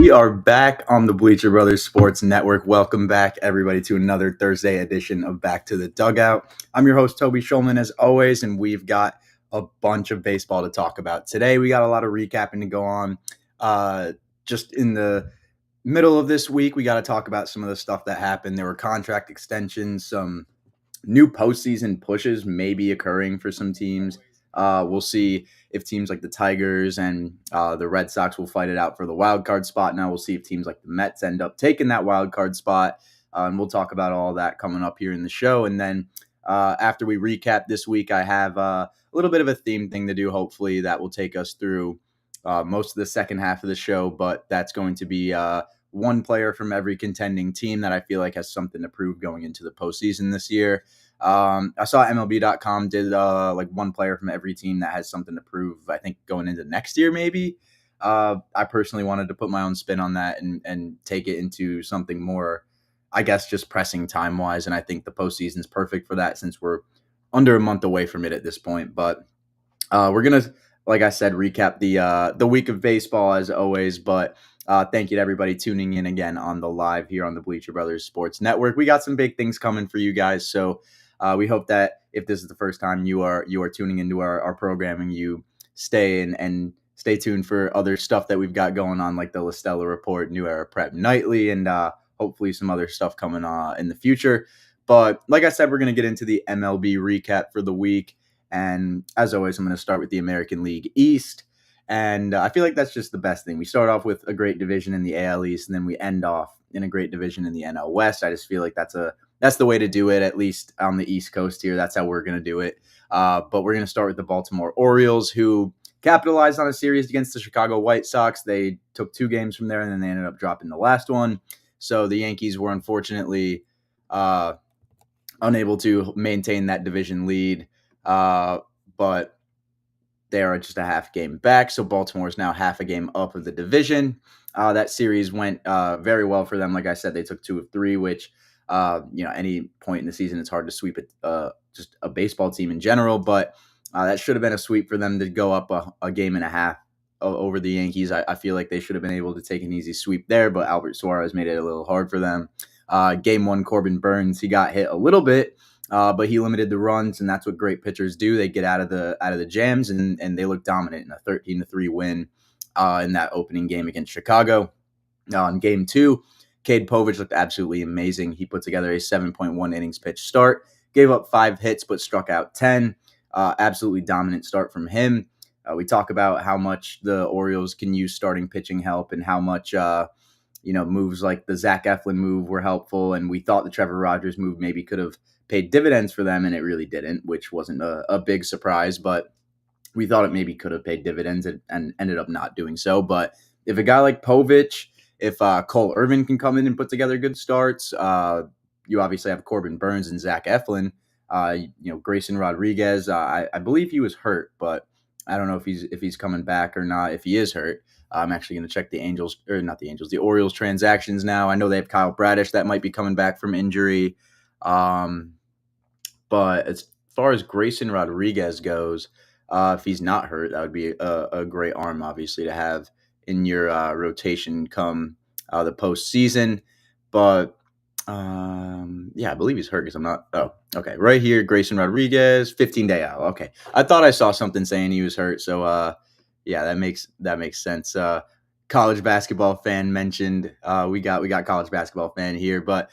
We are back on the Bleacher Brothers Sports Network. Welcome back, everybody, to another Thursday edition of Back to the Dugout. I'm your host, Toby Schulman, as always, and we've got a bunch of baseball to talk about. Today, we got a lot of recapping to go on. Just in the middle of this week, we got to talk about some of the stuff that happened. There were contract extensions, some new postseason pushes may be occurring for some teams. We'll see if teams like the Tigers and the Red Sox will fight it out for the wild card spot. Now we'll see if teams like the Mets end up taking that wild card spot. And we'll talk about all that coming up here in the show. And then after we recap this week, I have a little bit of a theme thing to do, hopefully, that will take us through most of the second half of the show. But that's going to be one player from every contending team that I feel like has something to prove going into the postseason this year. I saw MLB.com did like one player from every team that has something to prove, I think, going into next year, maybe. I personally wanted to put my own spin on that and take it into something more, I guess, just pressing time-wise. And I think the postseason is perfect for that since we're under a month away from it at this point. But we're going to, like I said, recap the week of baseball as always. But thank you to everybody tuning in again on the live here on the Bleacher Brothers Sports Network. We got some big things coming for you guys. So we hope that if this is the first time you are tuning into our programming, you stay in and stay tuned for other stuff that we've got going on, like the La Stella Report, New Era Prep Nightly, and hopefully some other stuff coming in the future. But like I said, we're going to get into the MLB recap for the week. And as always, I'm going to start with the American League East. And I feel like that's just the best thing. We start off with a great division in the AL East, and then we end off in a great division in the NL West. I just feel like that's the way to do it, at least on the East Coast here. That's how we're going to do it. But we're going to start with the Baltimore Orioles, who capitalized on a series against the Chicago White Sox. They took 2 games from there, and then they ended up dropping the last one. So the Yankees were unfortunately unable to maintain that division lead. But they are just a half game back. So Baltimore is now half a game up of the division. That series went very well for them. Like I said, they took 2 of 3, which, any point in the season, it's hard to sweep just a baseball team in general. But that should have been a sweep for them to go up a game and a half over the Yankees. I feel like they should have been able to take an easy sweep there, but Albert Suarez made it a little hard for them. Game 1, Corbin Burns, he got hit a little bit. But he limited the runs, and that's what great pitchers do. They get out of the jams, and they look dominant in a 13-3 win in that opening game against Chicago. In Game 2, Cade Povich looked absolutely amazing. He put together a 7.1 innings pitch start, gave up 5 hits, but struck out 10. Absolutely dominant start from him. We talk about how much the Orioles can use starting pitching help and how much moves like the Zach Eflin move were helpful, and we thought the Trevor Rogers move maybe could have paid dividends for them, and it really didn't, which wasn't a big surprise, but we thought it maybe could have paid dividends and ended up not doing so. But if a guy like Povich, if Cole Irvin can come in and put together good starts, you obviously have Corbin Burns and Zach Eflin. Grayson Rodriguez, I believe he was hurt, but I don't know if he's coming back or not. If he is hurt, I'm actually going to check the Orioles transactions now. I know they have Kyle Bradish that might be coming back from injury. But as far as Grayson Rodriguez goes, if he's not hurt, that would be a great arm, obviously, to have in your rotation come the postseason. But I believe he's hurt because I'm not. Oh, okay. Right here, Grayson Rodriguez, 15-day out. Okay. I thought I saw something saying he was hurt. So, that makes sense. College basketball fan mentioned. We got college basketball fan here, but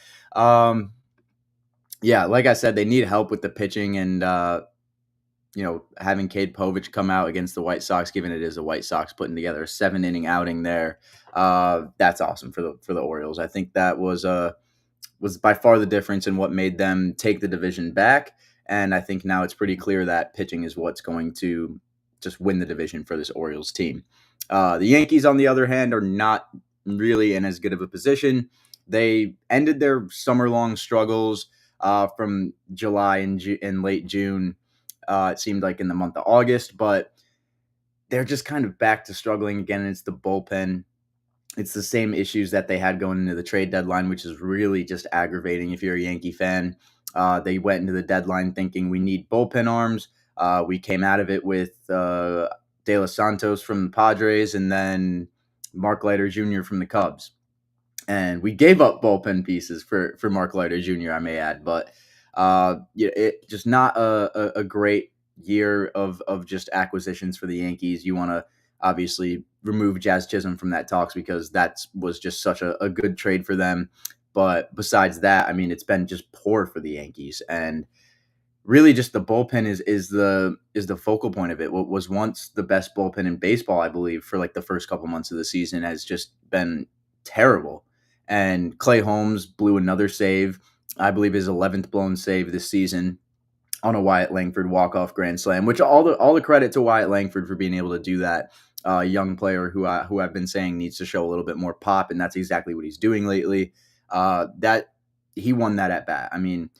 like I said, they need help with the pitching, and having Cade Povich come out against the White Sox, given it is the White Sox putting together a 7-inning outing there, that's awesome for the Orioles. I think that was by far the difference in what made them take the division back, and I think now it's pretty clear that pitching is what's going to just win the division for this Orioles team. The Yankees, on the other hand, are not really in as good of a position. They ended their summer-long struggles from July and late June. It seemed like in the month of August, but they're just kind of back to struggling again. It's the bullpen. It's the same issues that they had going into the trade deadline, which is really just aggravating if you're a Yankee fan. They went into the deadline thinking we need bullpen arms. We came out of it with De Los Santos from the Padres, and then Mark Leiter Jr. from the Cubs. And we gave up bullpen pieces for Mark Leiter Jr., I may add. But it just not a great year of just acquisitions for the Yankees. You want to obviously remove Jazz Chisholm from that talks because that was just such a good trade for them. But besides that, I mean, it's been just poor for the Yankees. And really just the bullpen is the focal point of it. What was once the best bullpen in baseball, I believe, for like the first couple months of the season has just been terrible. And Clay Holmes blew another save, I believe his 11th blown save this season on a Wyatt Langford walk-off grand slam, which all the credit to Wyatt Langford for being able to do that. Young player who I've been saying needs to show a little bit more pop, and that's exactly what he's doing lately. That he won that at bat. I mean,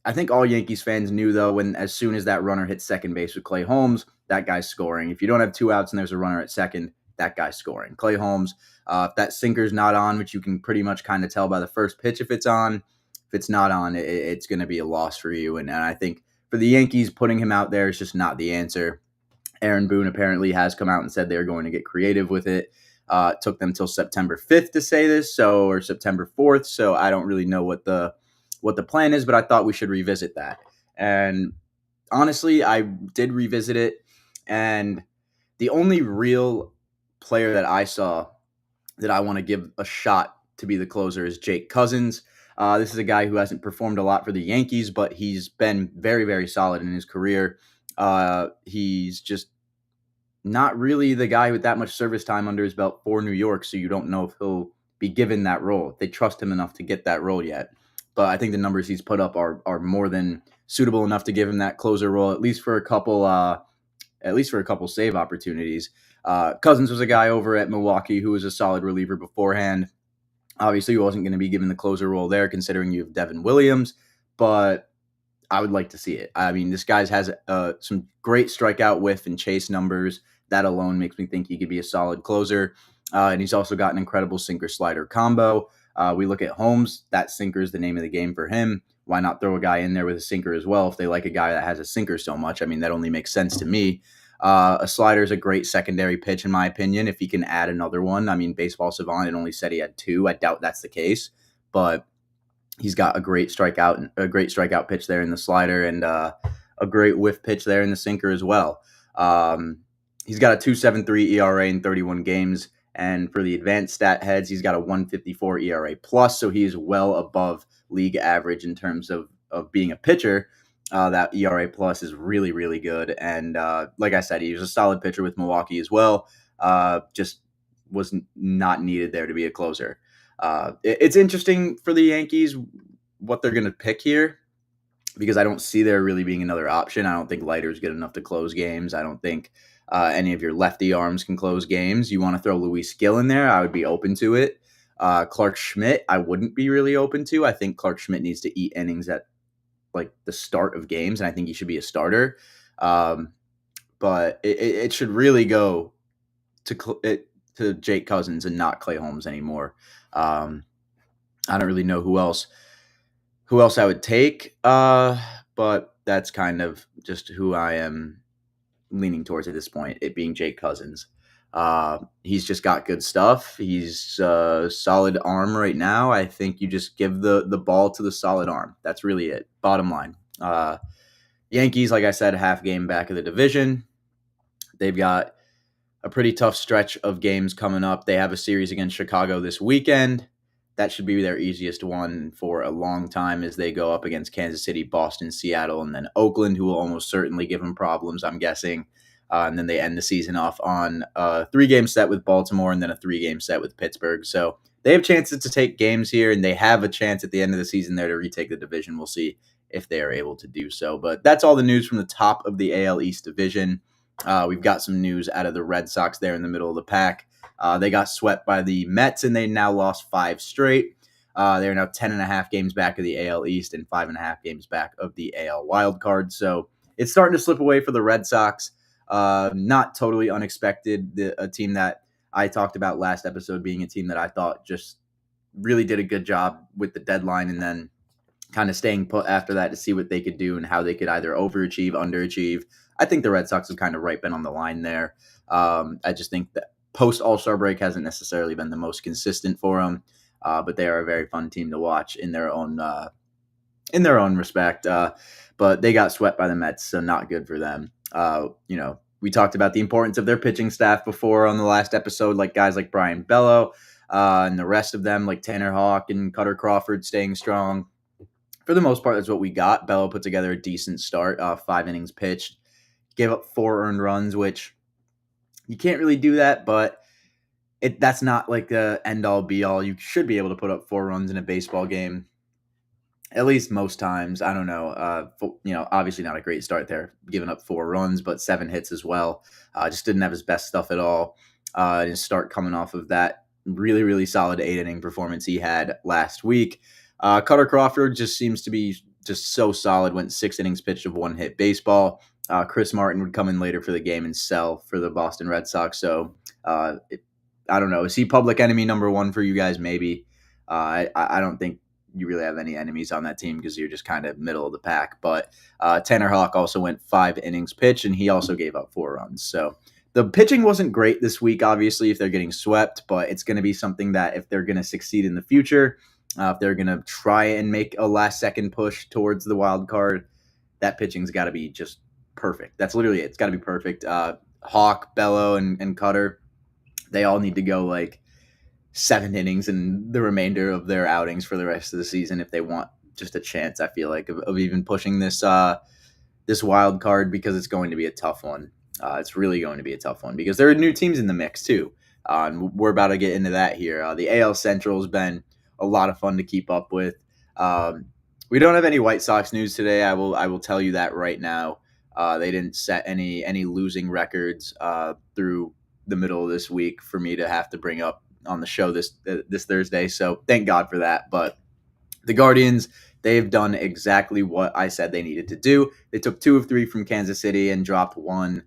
I think all Yankees fans knew though when as soon as that runner hit second base with Clay Holmes, that guy's scoring. If you don't have two outs and there's a runner at second, that guy's scoring. Clay Holmes, if that sinker's not on, which you can pretty much kind of tell by the first pitch if it's on, if it's not on, it's going to be a loss for you. And I think for the Yankees, putting him out there is just not the answer. Aaron Boone apparently has come out and said they're going to get creative with it. It took them till September 5th to say this, or September 4th. So I don't really know what the plan is, but I thought we should revisit that. And honestly, I did revisit it, and the only real player that I saw that I want to give a shot to be the closer is Jake Cousins. This is a guy who hasn't performed a lot for the Yankees, but he's been very, very solid in his career. He's just not really the guy with that much service time under his belt for New York, so you don't know if he'll be given that role. They trust him enough to get that role yet. But I think the numbers he's put up are more than suitable enough to give him that closer role, at least for a couple save opportunities. Cousins was a guy over at Milwaukee who was a solid reliever beforehand. Obviously, he wasn't going to be given the closer role there, considering you have Devin Williams, but I would like to see it. I mean, this guy has some great strikeout whiff and chase numbers. That alone makes me think he could be a solid closer. And he's also got an incredible sinker-slider combo. We look at Holmes. That sinker is the name of the game for him. Why not throw a guy in there with a sinker as well if they like a guy that has a sinker so much? I mean, that only makes sense to me. A slider is a great secondary pitch, in my opinion, if he can add another one. I mean, Baseball Savant had only said he had two. I doubt that's the case. But he's got a great strikeout pitch there in the slider, and a great whiff pitch there in the sinker as well. He's got a 2.73 ERA in 31 games, and for the advanced stat heads, he's got a 1.54 ERA plus, so he is well above league average in terms of being a pitcher. That ERA plus is really, really good, and like I said, he was a solid pitcher with Milwaukee as well. Just was not needed there to be a closer. It's interesting for the Yankees what they're going to pick here because I don't see there really being another option. I don't think Leiter's good enough to close games. I don't think any of your lefty arms can close games. You want to throw Luis Gill in there, I would be open to it. Clark Schmidt, I wouldn't be really open to. I think Clark Schmidt needs to eat innings at like the start of games, and I think he should be a starter. But it should really go to Jake Cousins and not Clay Holmes anymore. I don't really know who else I would take, but that's kind of just who I am leaning towards at this point, it being Jake Cousins. He's just got good stuff. He's a solid arm right now. I think you just give the ball to the solid arm. That's really it. Bottom line. Yankees, like I said, half game back of the division. They've got a pretty tough stretch of games coming up. They have a series against Chicago this weekend. That should be their easiest one for a long time as they go up against Kansas City, Boston, Seattle, and then Oakland, who will almost certainly give them problems, I'm guessing. And then they end the season off on a 3-game set with Baltimore and then a 3-game set with Pittsburgh. So they have chances to take games here, and they have a chance at the end of the season there to retake the division. We'll see if they are able to do so. But that's all the news from the top of the AL East division. We've got some news out of the Red Sox there in the middle of the pack. They got swept by the Mets, and they now lost 5 straight. They're now 10.5 games back of the AL East and 5.5 games back of the AL wild card. So it's starting to slip away for the Red Sox. Not totally unexpected. A team that I talked about last episode being a team that I thought just really did a good job with the deadline and then kind of staying put after that to see what they could do and how they could either overachieve, underachieve. I think the Red Sox have kind of right been on the line there. I just think that post All-Star break hasn't necessarily been the most consistent for them, but they are a very fun team to watch in their own respect. But they got swept by the Mets, so not good for them. We talked about the importance of their pitching staff before on the last episode, like guys like Brian Bello and the rest of them, like Tanner Houck and Cutter Crawford, staying strong. For the most part, that's what we got. Bello put together a decent start, 5 innings pitched, gave up 4 earned runs, which you can't really do that, but that's not like the end all be all. You should be able to put up 4 runs in a baseball game, at least most times. I don't know. Obviously not a great start there, giving up 4 runs, but 7 hits as well. Just didn't have his best stuff at all. Didn't start coming off of that really, really solid 8 inning performance he had last week. Cutter Crawford just seems to be just so solid. Went 6 innings pitched of 1-hit baseball. Chris Martin would come in later for the game and sell for the Boston Red Sox. So I don't know. Is he public enemy number one for you guys? Maybe. I don't think you really have any enemies on that team because you're just kind of middle of the pack. But Tanner Houck also went 5 innings pitched, and he also gave up 4 runs. So the pitching wasn't great this week, obviously, if they're getting swept, but it's going to be something that if they're going to succeed in the future, if they're going to try and make a last-second push towards the wild card, that pitching's got to be just perfect. That's literally it. It's got to be perfect. Houck, Bello, and Cutter, they all need to go like 7 innings in the remainder of their outings for the rest of the season if they want just a chance, I feel like, of even pushing this wild card, because it's going to be a tough one. It's really going to be a tough one because there are new teams in the mix too. And we're about to get into that here. The AL Central has been a lot of fun to keep up with. We don't have any White Sox news today. I will tell you that right now. They didn't set any losing records through the middle of this week for me to have to bring up on the show this Thursday. So thank God for that. But the Guardians, they've done exactly what I said they needed to do. They took 2 of 3 from Kansas City and dropped 1.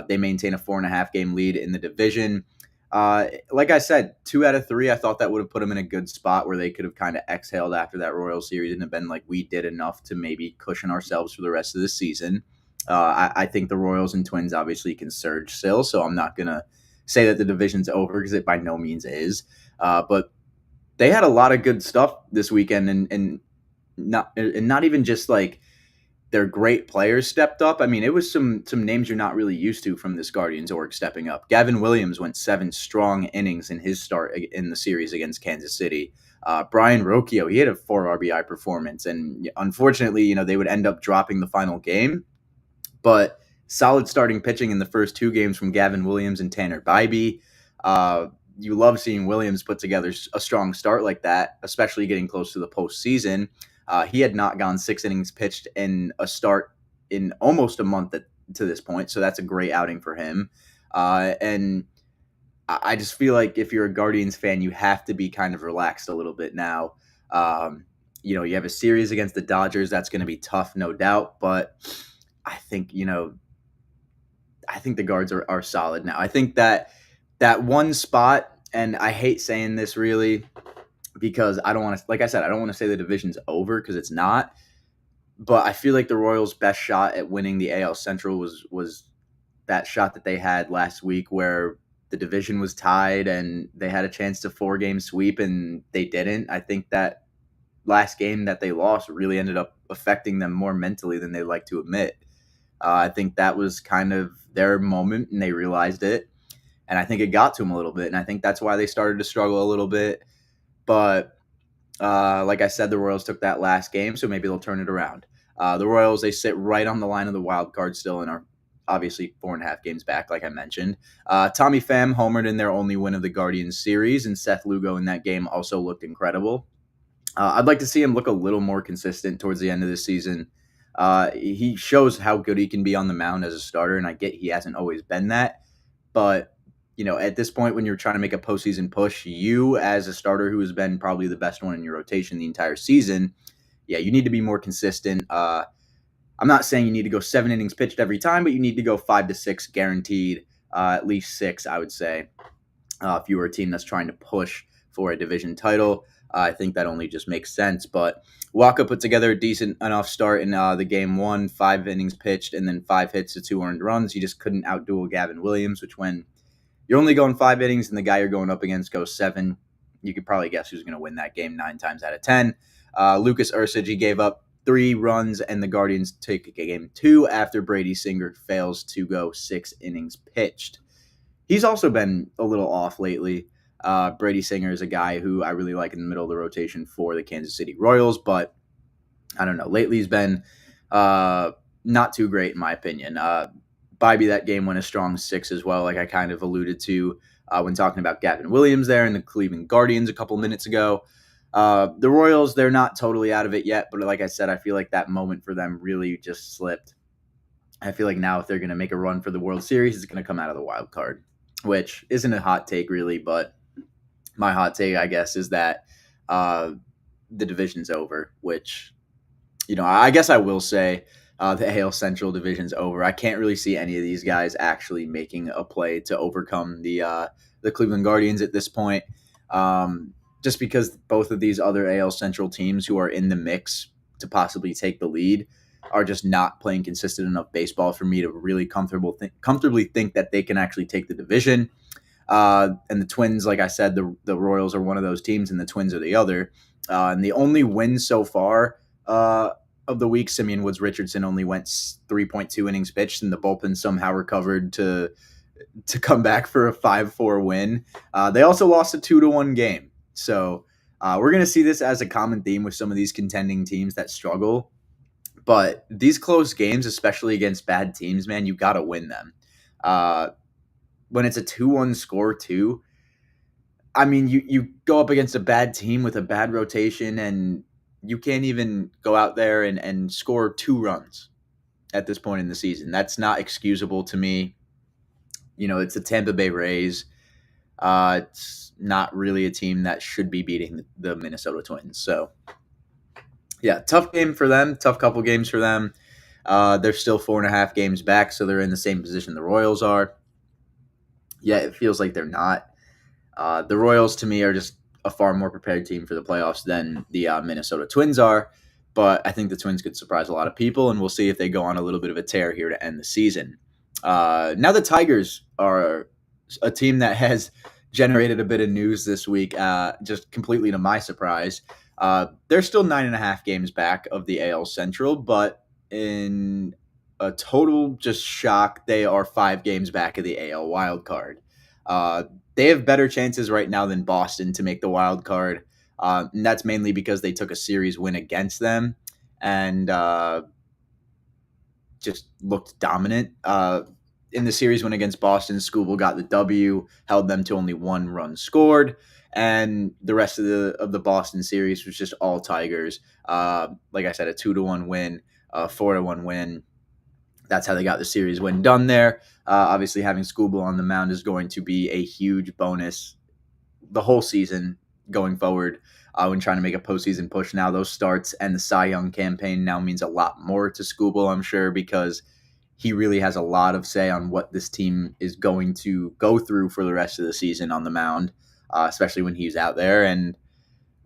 They maintain a 4.5-game lead in the division. Like I said, 2 out of 3, I thought that would have put them in a good spot where they could have kind of exhaled after that Royals series and have been like, we did enough to maybe cushion ourselves for the rest of the season. I think the Royals and Twins obviously can surge still, so I'm not going to say that the division's over because it by no means is. But they had a lot of good stuff this weekend, and not even just like their great players stepped up. I mean, it was some names you're not really used to from this Guardians org stepping up. Gavin Williams went 7 strong innings in his start in the series against Kansas City. Brian Rocchio, he had a 4 RBI performance, and unfortunately, they would end up dropping the final game. But solid starting pitching in the first 2 games from Gavin Williams and Tanner Bybee. You love seeing Williams put together a strong start like that, especially getting close to the postseason. He had not gone 6 innings pitched in a start in almost a month to this point, so that's a great outing for him. And I just feel like if you're a Guardians fan, you have to be kind of relaxed a little bit now. You have a series against the Dodgers. That's going to be tough, no doubt, but I think the Guards are solid now. I think that one spot, and I hate saying this really because I don't want to, like I said, I don't want to say the division's over because it's not, but I feel like the Royals' best shot at winning the AL Central was that shot that they had last week where the division was tied and they had a chance to 4-game sweep and they didn't. I think that last game that they lost really ended up affecting them more mentally than they like to admit. I think that was kind of their moment, and they realized it. And I think it got to them a little bit, and I think that's why they started to struggle a little bit. But like I said, the Royals took that last game, so maybe they'll turn it around. The Royals, they sit right on the line of the wild card still and are obviously 4.5 games back, like I mentioned. Tommy Pham homered in their only win of the Guardians series, and Seth Lugo in that game also looked incredible. I'd like to see him look a little more consistent towards the end of the season. He shows how good he can be on the mound as a starter, and I get he hasn't always been that. But, at this point when you're trying to make a postseason push, you as a starter who has been probably the best one in your rotation the entire season, you need to be more consistent. I'm not saying you need to go 7 innings pitched every time, but you need to go 5 to 6 guaranteed, at least 6, I would say, if you were a team that's trying to push for a division title. I think that only just makes sense. But Waka put together a decent enough start in the game 1, 5 innings pitched, and then 5 hits to 2 earned runs. He just couldn't outduel Gavin Williams, which when you're only going 5 innings and the guy you're going up against goes 7, you could probably guess who's going to win that game 9 times out of 10. Lucas Ursich, he gave up 3 runs, and the Guardians take game 2 after Brady Singer fails to go 6 innings pitched. He's also been a little off lately. Brady Singer is a guy who I really like in the middle of the rotation for the Kansas City Royals, but I don't know. Lately he's been not too great in my opinion. Bybee, that game went a strong 6 as well, like I kind of alluded to when talking about Gavin Williams there and the Cleveland Guardians a couple minutes ago. The Royals, they're not totally out of it yet, but like I said, I feel like that moment for them really just slipped. I feel like now if they're going to make a run for the World Series, it's going to come out of the wild card, which isn't a hot take really, but my hot take, I guess, is that the division's over, which, I guess I will say the AL Central division's over. I can't really see any of these guys actually making a play to overcome the Cleveland Guardians at this point. Just because both of these other AL Central teams who are in the mix to possibly take the lead are just not playing consistent enough baseball for me to really comfortably think that they can actually take the division. And the Twins, like I said, the Royals are one of those teams, and the Twins are the other. And the only win so far of the week, Simeon Woods Richardson only went 3.2 innings pitched, and the bullpen somehow recovered to come back for a 5-4 win. They also lost a 2-1 game. So we're going to see this as a common theme with some of these contending teams that struggle. But these close games, especially against bad teams, man, you got to win them. When it's a 2-1 score too, I mean, you go up against a bad team with a bad rotation, and you can't even go out there and score 2 runs at this point in the season. That's not excusable to me. It's the Tampa Bay Rays. It's not really a team that should be beating the Minnesota Twins. So, yeah, tough game for them. Tough couple games for them. They're still 4.5 games back, so they're in the same position the Royals are. Yeah, it feels like they're not. The Royals, to me, are just a far more prepared team for the playoffs than the Minnesota Twins are. But I think the Twins could surprise a lot of people, and we'll see if they go on a little bit of a tear here to end the season. Now the Tigers are a team that has generated a bit of news this week, just completely to my surprise. They're still 9.5 games back of the AL Central, but in a total just shock, they are 5 games back of the AL wild card. They have better chances right now than Boston to make the wild card, and that's mainly because they took a series win against them and just looked dominant. In the series win against Boston, Skubal got the W, held them to only 1 run scored, and the rest of the Boston series was just all Tigers. Like I said, a 2-1 win, a 4-1 win. That's how they got the series win done there. Obviously, having Skubal on the mound is going to be a huge bonus the whole season going forward when trying to make a postseason push. Now those starts and the Cy Young campaign now means a lot more to Skubal, I'm sure, because he really has a lot of say on what this team is going to go through for the rest of the season on the mound, especially when he's out there. And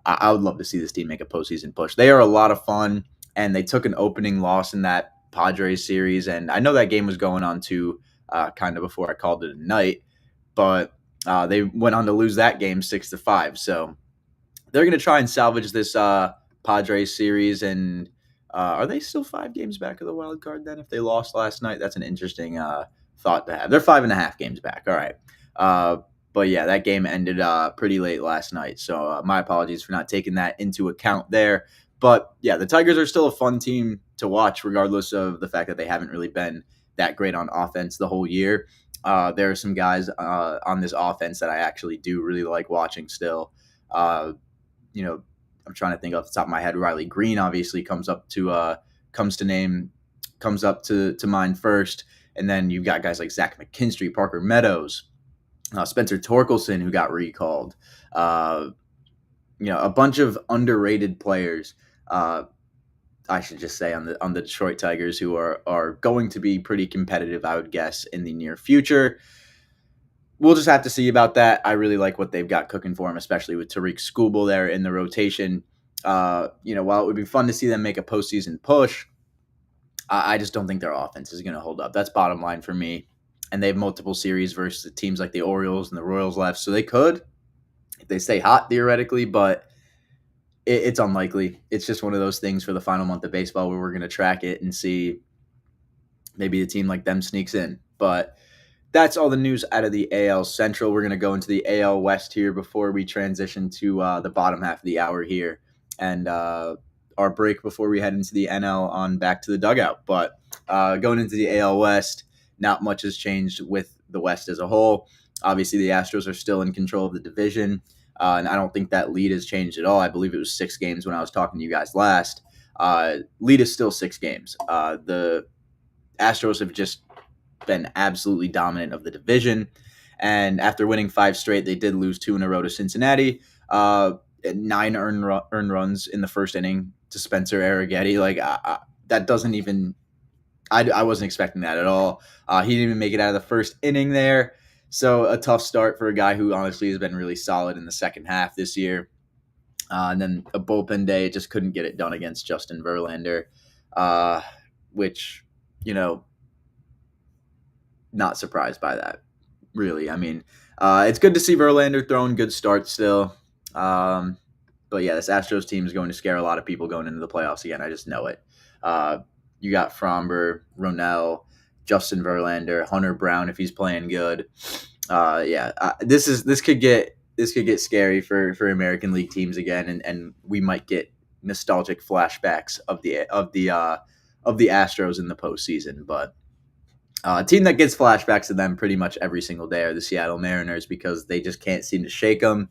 I would love to see this team make a postseason push. They are a lot of fun, and they took an opening loss in that Padres series. And I know that game was going on too, kind of before I called it a night, but they went on to lose that game 6-5. So they're going to try and salvage this Padres series. And are they still 5 games back of the wild card then? If they lost last night, that's an interesting thought to have. They're 5.5 games back. All right. But yeah, that game ended pretty late last night. So my apologies for not taking that into account there. But yeah, the Tigers are still a fun team to watch, regardless of the fact that they haven't really been that great on offense the whole year. There are some guys on this offense that I actually do really like watching still. I'm trying to think off the top of my head. Riley Green obviously comes up to mind first, and then you've got guys like Zach McKinstry, Parker Meadows, Spencer Torkelson, who got recalled. A bunch of underrated players. I should just say on the Detroit Tigers, who are going to be pretty competitive, I would guess, in the near future. We'll just have to see about that. I really like what they've got cooking for them, especially with Tariq Skubal there in the rotation. While it would be fun to see them make a postseason push, I just don't think their offense is going to hold up. That's bottom line for me. and they have multiple series versus teams like the Orioles and the Royals left. So they could, if they stay hot theoretically, but it's unlikely. It's just one of those things for the final month of baseball where we're going to track it and see maybe a team like them sneaks in. But that's all the news out of the AL Central. We're going to go into the AL West here before we transition to the bottom half of the hour here and our break before we head into the NL on back to the dugout. But going into the AL West, not much has changed with the West as a whole. Obviously, the Astros are still in control of the division, and I don't think that lead has changed at all. I believe it was 6 games when I was talking to you guys last. Lead is still 6 games. The Astros have just been absolutely dominant of the division. And after winning 5 straight, they did lose 2 in a row to Cincinnati. 9 earned runs in the first inning to Spencer Arrighetti. Like that doesn't even. I wasn't expecting that at all. He didn't even make it out of the first inning there. So a tough start for a guy who honestly has been really solid in the second half this year. And then a bullpen day, just couldn't get it done against Justin Verlander, which, not surprised by that, really. I mean, it's good to see Verlander throwing good starts still. But yeah, this Astros team is going to scare a lot of people going into the playoffs again. I just know it. You got Fromber, Ronell, Justin Verlander, Hunter Brown if he's playing good. This could get scary for American League teams again, and we might get nostalgic flashbacks of the Astros in the postseason. But a team that gets flashbacks of them pretty much every single day are the Seattle Mariners because they just can't seem to shake them.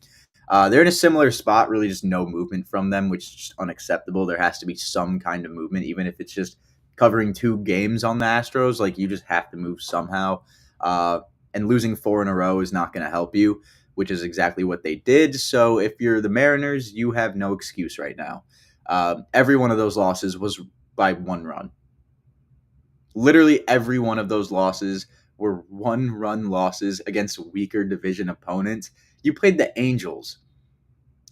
They're in a similar spot, really just no movement from them, which is just unacceptable. There has to be some kind of movement, even if it's just covering 2 games on the Astros. Like, you just have to move somehow. And losing 4 in a row is not going to help you, which is exactly what they did. So if you're the Mariners, you have no excuse right now. Every one of those losses was by 1 run. Literally every one of those losses were 1-run losses against weaker division opponents. You played the Angels.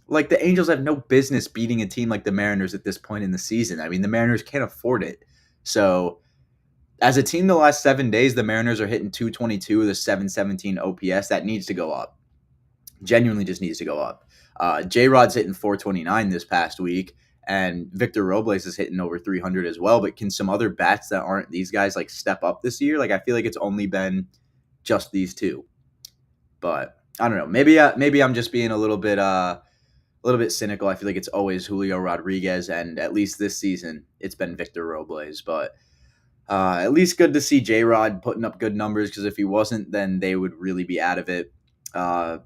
Like, the Angels have no business beating a team like the Mariners at this point in the season. I mean, the Mariners can't afford it. So, as a team the last 7 days, the Mariners are hitting 222 with a 717 OPS. That needs to go up. Genuinely just needs to go up. J-Rod's hitting 429 this past week. And Victor Robles is hitting over 300 as well. But can some other bats that aren't these guys like step up this year? Like, I feel like it's only been just these 2. But I don't know. Maybe I'm just being a little bit cynical. I feel like it's always Julio Rodriguez, and at least this season it's been Victor Robles. But at least good to see J-Rod putting up good numbers, because if he wasn't, then they would really be out of it. I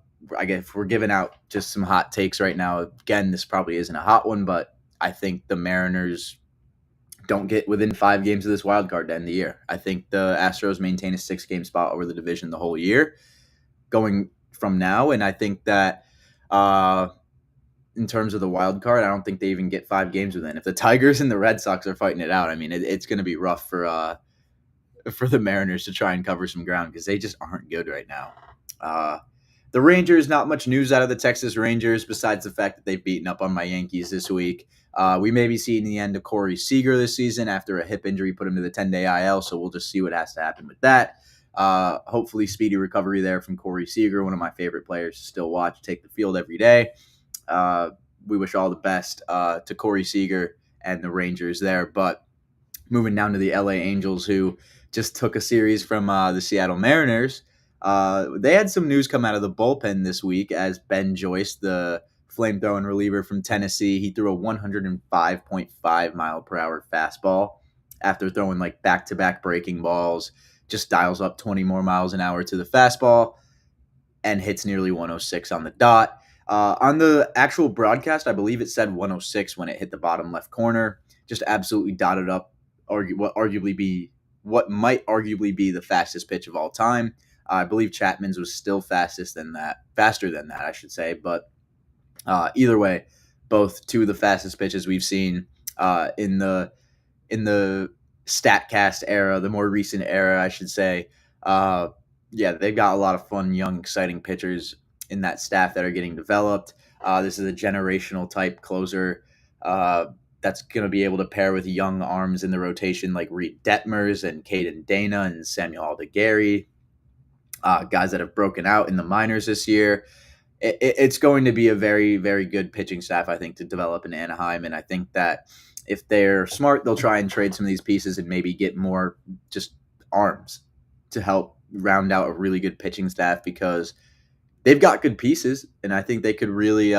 guess we're giving out just some hot takes right now. Again, this probably isn't a hot one, but I think the Mariners don't get within 5 games of this wild card to end the year. I think the Astros maintain a 6-game spot over the division the whole year going from now. And I think that in terms of the wild card, I don't think they even get 5 games within. If the Tigers and the Red Sox are fighting it out, I mean, it's going to be rough for the Mariners to try and cover some ground because they just aren't good right now. The Rangers, not much news out of the Texas Rangers besides the fact that they've beaten up on my Yankees this week. We may be seeing the end of Corey Seager this season after a hip injury put him to the 10-day IL, so we'll just see what has to happen with that. Hopefully speedy recovery there from Corey Seager, one of my favorite players to still watch, take the field every day. We wish all the best to Corey Seager and the Rangers there. But moving down to the LA Angels, who just took a series from the Seattle Mariners. They had some news come out of the bullpen this week as Ben Joyce, the flamethrowing reliever from Tennessee, he threw a 105.5 mile per hour fastball after throwing like back-to-back breaking balls, just dials up 20 more miles an hour to the fastball and hits nearly 106 on the dot. On the actual broadcast, I believe it said 106 when it hit the bottom left corner. Just absolutely dotted up what might arguably be the fastest pitch of all time. I believe Chapman's was still faster than that, I should say. But either way, both 2 of the fastest pitches we've seen in the StatCast era, the more recent era, I should say. They've got a lot of fun, young, exciting pitchers in that staff that are getting developed. This is a generational type closer that's going to be able to pair with young arms in the rotation like Reed Detmers and Caden Dana and Samuel Aldegari. guys that have broken out in the minors this year. It's going to be a very, very good pitching staff, I think, to develop in Anaheim. And I think that if they're smart, they'll try and trade some of these pieces and maybe get more just arms to help round out a really good pitching staff, because they've got good pieces, and I think they could really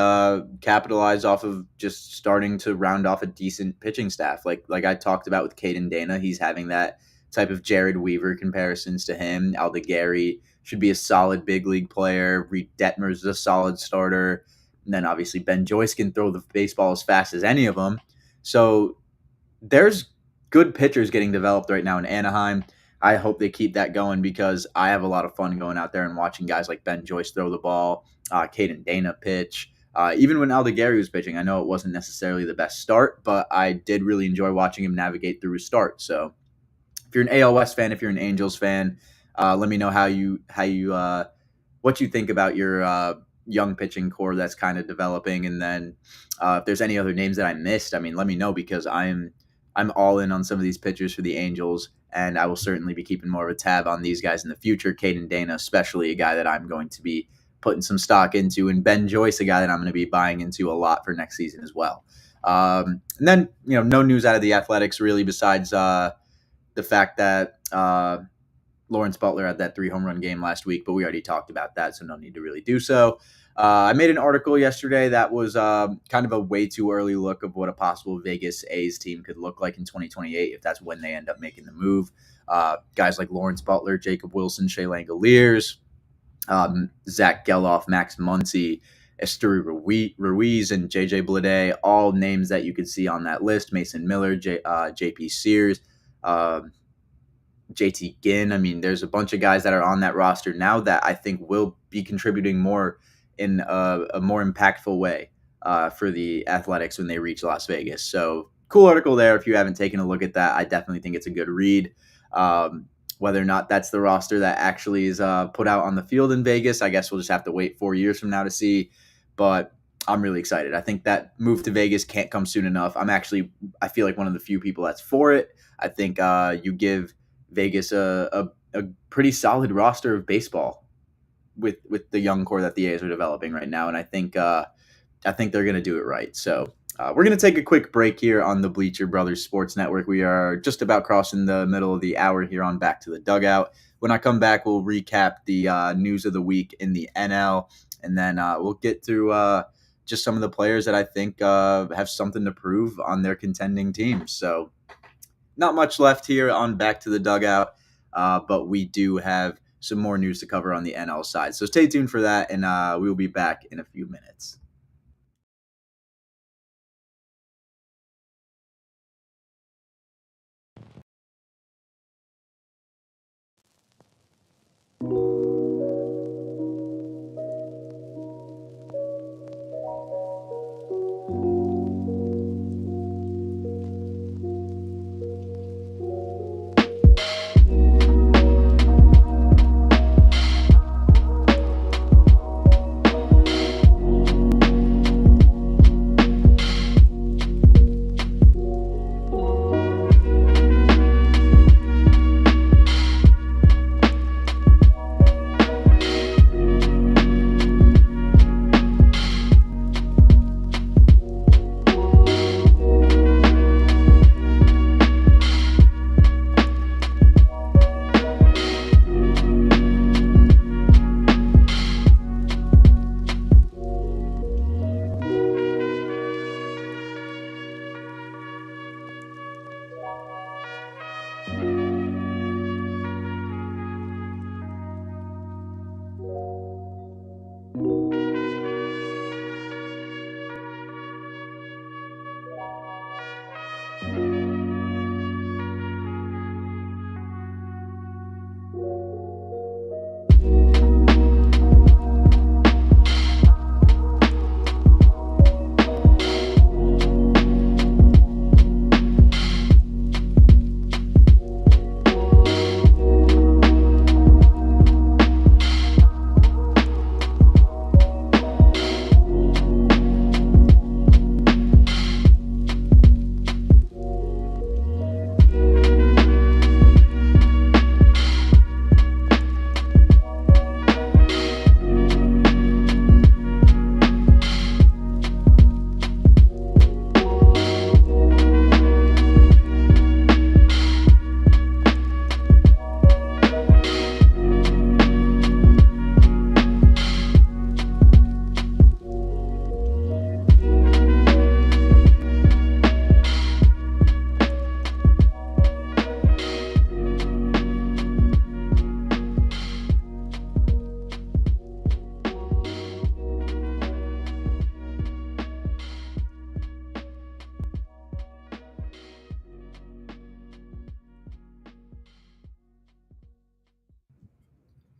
capitalize off of just starting to round off a decent pitching staff. Like I talked about with Caden Dana, he's having that type of Jared Weaver comparisons to him. Aldegary should be a solid big league player. Reed Detmer's a solid starter. And then obviously Ben Joyce can throw the baseball as fast as any of them. So there's good pitchers getting developed right now in Anaheim. I hope they keep that going, because I have a lot of fun going out there and watching guys like Ben Joyce throw the ball, Caden Dana pitch. Even when Aldegary was pitching, I know it wasn't necessarily the best start, but I did really enjoy watching him navigate through his start. So if you're an AL West fan, if you're an Angels fan, let me know what you think about your young pitching core that's kind of developing. And then if there's any other names that I missed, I mean, let me know, because I'm all in on some of these pitchers for the Angels, and I will certainly be keeping more of a tab on these guys in the future. Caden Dana, especially, a guy that I'm going to be putting some stock into, and Ben Joyce, a guy that I'm going to be buying into a lot for next season as well. And then, no news out of the Athletics really, besides the fact that Lawrence Butler had that 3 home run game last week, but we already talked about that, so no need to really do so. I made an article yesterday that was kind of a way too early look of what a possible Vegas A's team could look like in 2028, if that's when they end up making the move. Guys like Lawrence Butler, Jacob Wilson, Shea Langoliers, Zach Geloff, Max Muncy, Esteury Ruiz, and JJ Bleday, all names that you could see on that list. Mason Miller, JP Sears, JT Ginn. I mean, there's a bunch of guys that are on that roster now that I think will be contributing more in a more impactful way for the Athletics when they reach Las Vegas. So cool article there. If you haven't taken a look at that, I definitely think it's a good read. Whether or not that's the roster that actually is put out on the field in Vegas, I guess we'll just have to wait 4 years from now to see. But I'm really excited. I think that move to Vegas can't come soon enough. I feel like one of the few people that's for it. I think you give Vegas a pretty solid roster of baseball with the young core that the A's are developing right now, and I think they're going to do it right. So we're going to take a quick break here on the Bleacher Brothers Sports Network. We are just about crossing the middle of the hour here on Back to the Dugout. When I come back, we'll recap the news of the week in the NL, and then we'll get through just some of the players that I think have something to prove on their contending teams. So not much left here on Back to the Dugout, but we do have some more news to cover on the NL side. So stay tuned for that, and we will be back in a few minutes.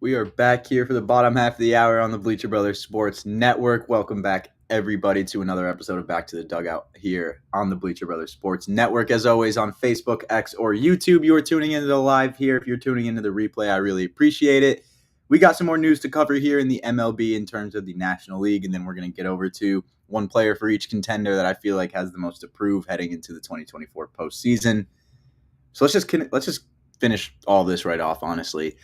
We are back here for the bottom half of the hour on the Bleacher Brothers Sports Network. Welcome back, everybody, to another episode of Back to the Dugout here on the Bleacher Brothers Sports Network. As always, on Facebook, X, or YouTube, you are tuning into the live here. If you're tuning into the replay, I really appreciate it. We got some more news to cover here in the MLB in terms of the National League, and then we're going to get over to one player for each contender that I feel like has the most to prove heading into the 2024 postseason. So let's just finish all this right off, honestly.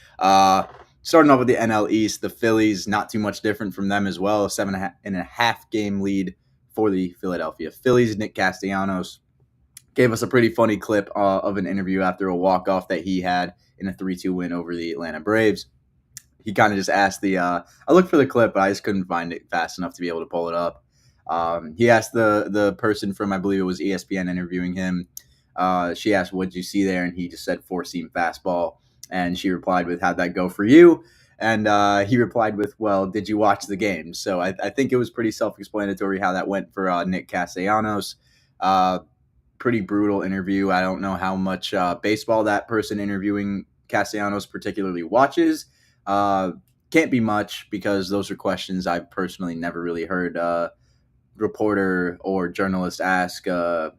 Starting off with the NL East, the Phillies, not too much different from them as well. A 7.5 game lead for the Philadelphia Phillies. Nick Castellanos gave us a pretty funny clip of an interview after a walk-off that he had in a 3-2 win over the Atlanta Braves. He kind of just asked I looked for the clip, but I just couldn't find it fast enough to be able to pull it up. He asked the person from, I believe it was ESPN interviewing him, she asked, "What'd you see there?" And he just said 4-seam fastball. And she replied with, "How'd that go for you?" And he replied with, "Well, did you watch the game?" So I think it was pretty self-explanatory how that went for Nick Castellanos. Pretty brutal interview. I don't know how much baseball that person interviewing Castellanos particularly watches. Can't be much, because those are questions I've personally never really heard reporter or journalist ask a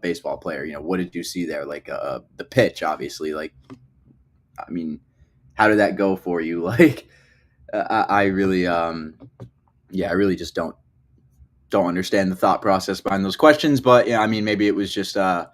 baseball player. What did you see there? Like the pitch, obviously. Like, I mean, how did that go for you? Like, I really, I really just don't understand the thought process behind those questions. But yeah, I mean, maybe it was just a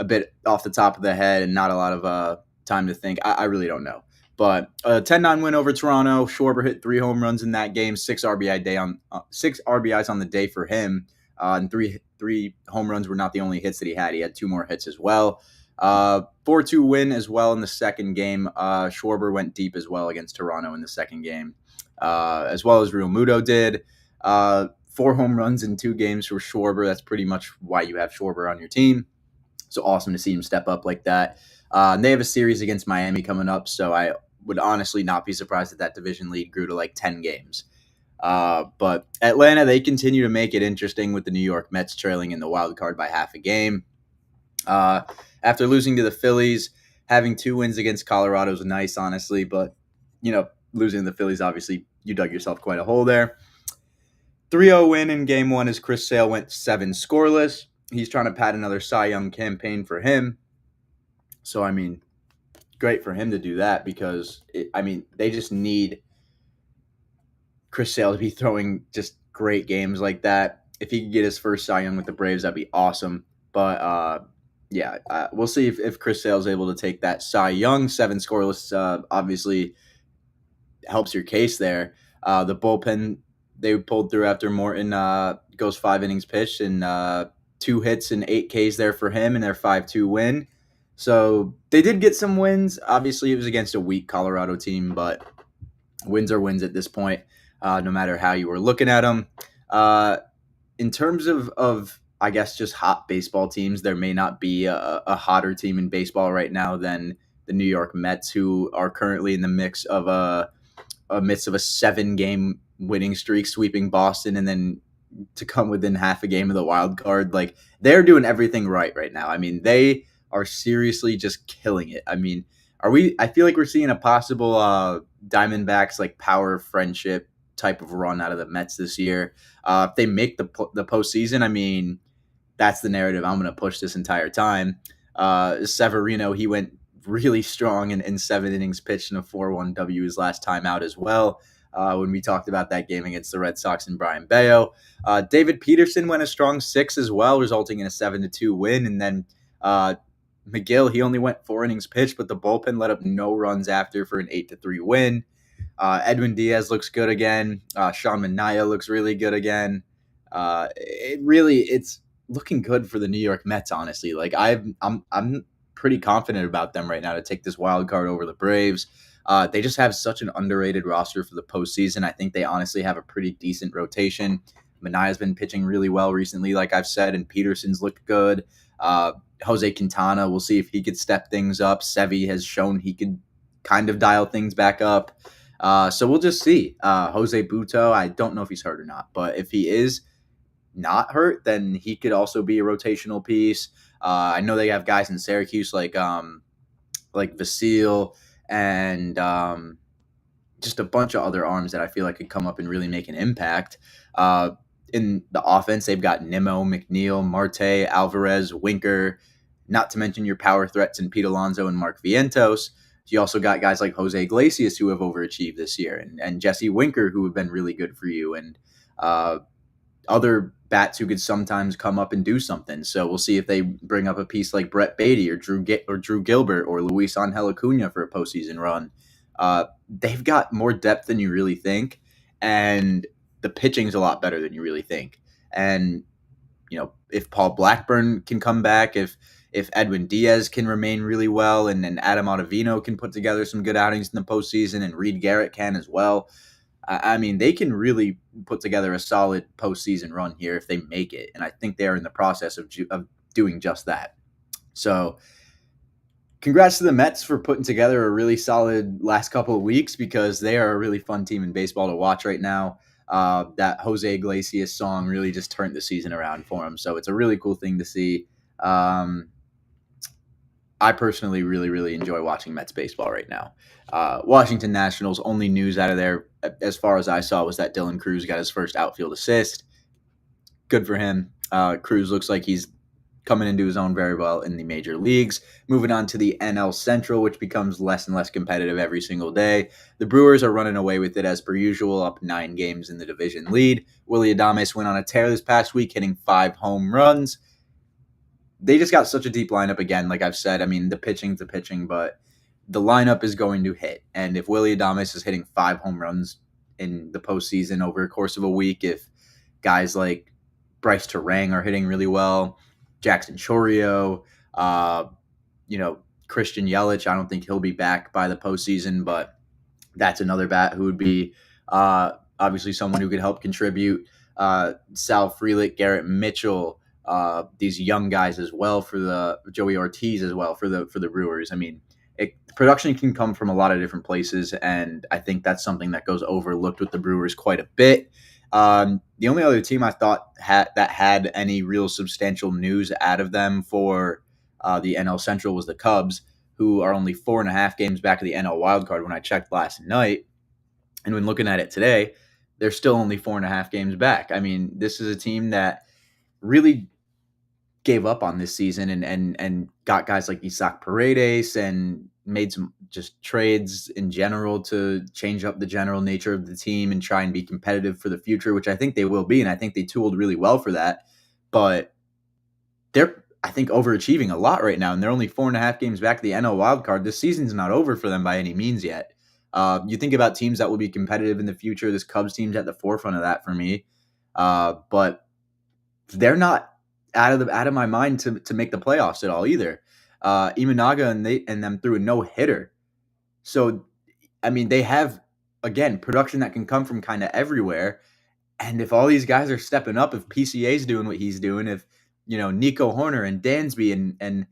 bit off the top of the head and not a lot of time to think. I really don't know. But a 10-9 win over Toronto. Schwarber hit 3 home runs in that game, 6 RBIs on the day for him, and three home runs were not the only hits that he had. He had 2 more hits as well. 4-2 win as well in the second game. Schwarber went deep as well against Toronto in the second game, as well as Real Muto did. 4 home runs in 2 games for Schwarber. That's pretty much why you have Schwarber on your team. So awesome to see him step up like that. And they have a series against Miami coming up, so I would honestly not be surprised if that division lead grew to like 10 games. But Atlanta, they continue to make it interesting with the New York Mets trailing in the wild card by half a game. After losing to the Phillies, having 2 wins against Colorado is nice, honestly. But, losing to the Phillies, obviously, you dug yourself quite a hole there. 3-0 win in Game 1 as Chris Sale went 7 scoreless. He's trying to pad another Cy Young campaign for him. So, I mean, great for him to do that, because, they just need Chris Sale to be throwing just great games like that. If he could get his first Cy Young with the Braves, that'd be awesome. But, we'll see if Chris Sale is able to take that Cy Young. 7 scoreless obviously helps your case there. The bullpen, they pulled through after Morton goes 5 innings pitched, and 2 hits and 8 Ks there for him in their 5-2 win. So they did get some wins. Obviously, it was against a weak Colorado team, but wins are wins at this point, no matter how you were looking at them. In terms of I guess, just hot baseball teams, there may not be a hotter team in baseball right now than the New York Mets, who are currently in the midst of a 7-game winning streak, sweeping Boston, and then to come within half a game of the wild card. Like, they're doing everything right now. I mean, they are seriously just killing it. I mean, I feel like we're seeing a possible Diamondbacks like power friendship type of run out of the Mets this year. If they make the postseason, I mean, that's the narrative I'm going to push this entire time. Severino, he went really strong in 7 innings pitched in a 4-1 W his last time out as well. When we talked about that game against the Red Sox and Brian Bayo. David Peterson went a strong 6 as well, resulting in a 7-2 win. And then McGill, he only went 4 innings pitched, but the bullpen let up no runs after for an 8-3 win. Edwin Diaz looks good again. Sean Manaea looks really good again. It's looking good for the New York Mets, honestly. Like, I'm pretty confident about them right now to take this wild card over the Braves. They just have such an underrated roster for the postseason. I think they honestly have a pretty decent rotation. Manaea's been pitching really well recently, like I've said, and Peterson's looked good. Jose Quintana, we'll see if he could step things up. Sevy has shown he could kind of dial things back up. So we'll just see. Jose Buto, I don't know if he's hurt or not, but if he is not hurt, then he could also be a rotational piece. I know they have guys in Syracuse like Vasile and just a bunch of other arms that I feel like could come up and really make an impact. In the offense, they've got Nimmo, McNeil, Marte, Alvarez, Winker, not to mention your power threats in Pete Alonso and Mark Vientos. You also got guys like Jose Iglesias who have overachieved this year, and Jesse Winker who have been really good for you, and other bats who could sometimes come up and do something. So we'll see if they bring up a piece like Brett Beatty or Drew Gilbert or Luis Angel Acuna for a postseason run. They've got more depth than you really think, and the pitching's a lot better than you really think. And if Paul Blackburn can come back, if Edwin Diaz can remain really well, and then Adam Ottavino can put together some good outings in the postseason, and Reed Garrett can as well. I mean, they can really put together a solid postseason run here if they make it, and I think they're in the process of doing just that. So, congrats to the Mets for putting together a really solid last couple of weeks, because they are a really fun team in baseball to watch right now. That Jose Iglesias song really just turned the season around for them, so it's a really cool thing to see. I personally really, really enjoy watching Mets baseball right now. Washington Nationals, only news out of there, as far as I saw, was that Dylan Cruz got his first outfield assist. Good for him. Cruz looks like he's coming into his own very well in the major leagues. Moving on to the NL Central, which becomes less and less competitive every single day. The Brewers are running away with it as per usual, up 9 games in the division lead. Willy Adames went on a tear this past week, hitting 5 home runs. They just got such a deep lineup again, like I've said. I mean, the pitching's the pitching, but the lineup is going to hit. And if Willy Adames is hitting 5 home runs in the postseason over a course of a week, if guys like Bryce Terang are hitting really well, Jackson Chourio, Christian Yelich, I don't think he'll be back by the postseason, but that's another bat who would be obviously someone who could help contribute. Sal Frelick, Garrett Mitchell, these young guys as well for the Joey Ortiz as well for the Brewers. I mean, production can come from a lot of different places, and I think that's something that goes overlooked with the Brewers quite a bit. The only other team I thought had any real substantial news out of them for the NL Central was the Cubs, who are only 4.5 games back of the NL wildcard when I checked last night. And when looking at it today, they're still only 4.5 games back. I mean, this is a team that really gave up on this season and got guys like Isaac Paredes and made some just trades in general to change up the general nature of the team and try and be competitive for the future, which I think they will be. And I think they tooled really well for that. But they're, I think, overachieving a lot right now. And they're only 4.5 games back to the NL wildcard. This season's not over for them by any means yet. You think about teams that will be competitive in the future. This Cubs team's at the forefront of that for me. But they're not out of my mind to make the playoffs at all either. Imanaga and them threw a no-hitter. So, I mean, they have, again, production that can come from kind of everywhere. And if all these guys are stepping up, if PCA's doing what he's doing, if, Nico Horner and Dansby and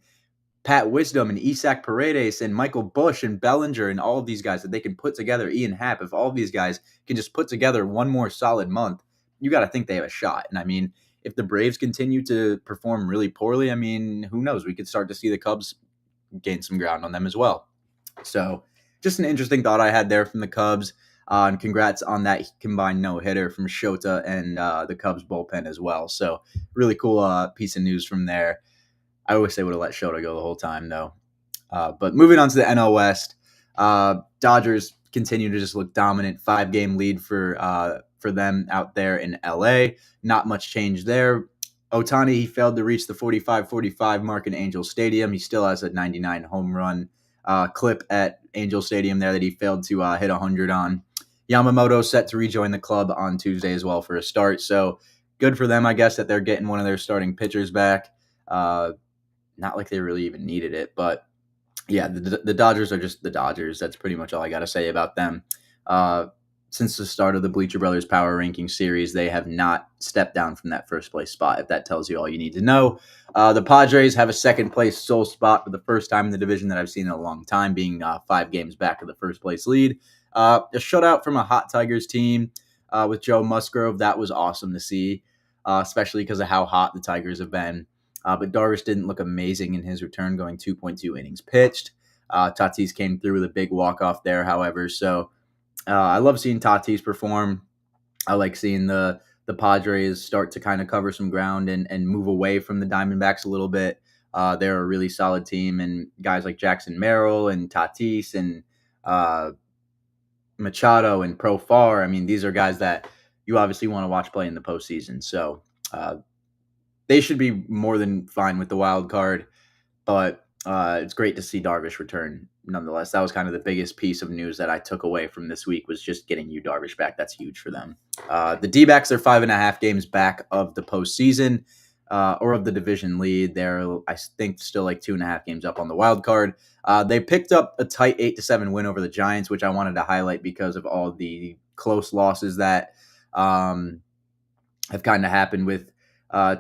Pat Wisdom and Isaac Paredes and Michael Busch and Bellinger and all of these guys that they can put together, Ian Happ, if all of these guys can just put together one more solid month, you got to think they have a shot. And I mean, if the Braves continue to perform really poorly, I mean, who knows? We could start to see the Cubs gain some ground on them as well. So just an interesting thought I had there from the Cubs. And congrats on that combined no-hitter from Shota and the Cubs bullpen as well. So really cool piece of news from there. I wish they would have let Shota go the whole time, though. But moving on to the NL West, Dodgers continue to just look dominant. 5-game lead for them out there in LA. Not much change there. Ohtani, he failed to reach the 45-45 mark in Angel Stadium. He still has a 99 home run clip at Angel Stadium there that he failed to hit 100 on. Yamamoto set to rejoin the club on Tuesday as well for a start. So good for them, I guess, that they're getting one of their starting pitchers back. Not like they really even needed it, but yeah, the Dodgers are just the Dodgers. That's pretty much all I got to say about them. Since the start of the Bleacher Brothers Power Ranking Series, they have not stepped down from that first place spot, if that tells you all you need to know. The Padres have a second place sole spot for the first time in the division that I've seen in a long time, being 5 games back of the first place lead. A shutout from a hot Tigers team with Joe Musgrove. That was awesome to see, especially because of how hot the Tigers have been. But Darvish didn't look amazing in his return, going 2.2 innings pitched. Tatis came through with a big walk-off there, however. So I love seeing Tatis perform. I like seeing the Padres start to kind of cover some ground and move away from the Diamondbacks a little bit. They're a really solid team, and guys like Jackson Merrill and Tatis and uh, Machado and Profar. I mean, these are guys that you obviously want to watch play in the postseason. So uh, they should be more than fine with the wild card. But it's great to see Darvish return. Nonetheless, that was kind of the biggest piece of news that I took away from this week was just getting you Darvish back. That's huge for them. The D-backs are 5.5 games back of the postseason or of the division lead. They're, I think, still like 2.5 games up on the wild card. They picked up a tight 8-7 win over the Giants, which I wanted to highlight because of all the close losses that have kind of happened with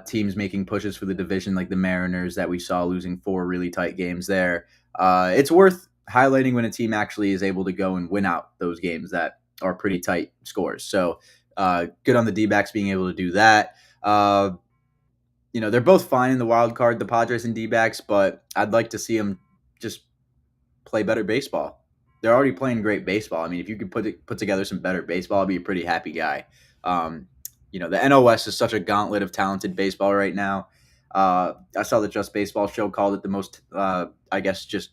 teams making pushes for the division, like the Mariners that we saw losing 4 really tight games there. It's worth highlighting when a team actually is able to go and win out those games that are pretty tight scores. So good on the D-backs being able to do that. They're both fine in the wild card, the Padres and D-backs, but I'd like to see them just play better baseball. They're already playing great baseball. I mean, if you could put together some better baseball, I'd be a pretty happy guy. The NOS is such a gauntlet of talented baseball right now. I saw the Just Baseball show called it the most, I guess, just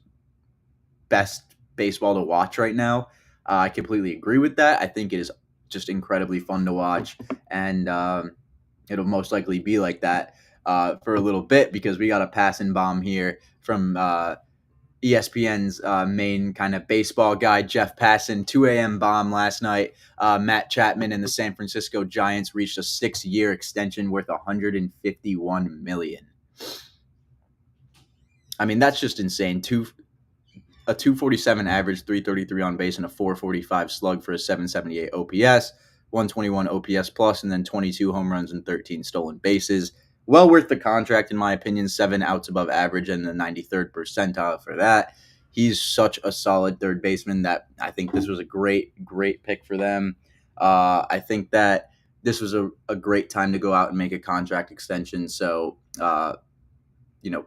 best baseball to watch right now. I completely agree with that. I think it is just incredibly fun to watch, and it'll most likely be like that for a little bit because we got a passing bomb here from ESPN's main kind of baseball guy, Jeff Passan, 2 a.m. bomb last night. Matt Chapman and the San Francisco Giants reached a 6-year extension worth $151 million. I mean, that's just insane. A 247 average, 333 on base, and a 445 slug for a 778 OPS, 121 OPS plus, and then 22 home runs and 13 stolen bases. Well worth the contract, in my opinion. 7 outs above average and the 93rd percentile for that. He's such a solid third baseman that I think this was a great pick for them. I think that this was a great time to go out and make a contract extension. So,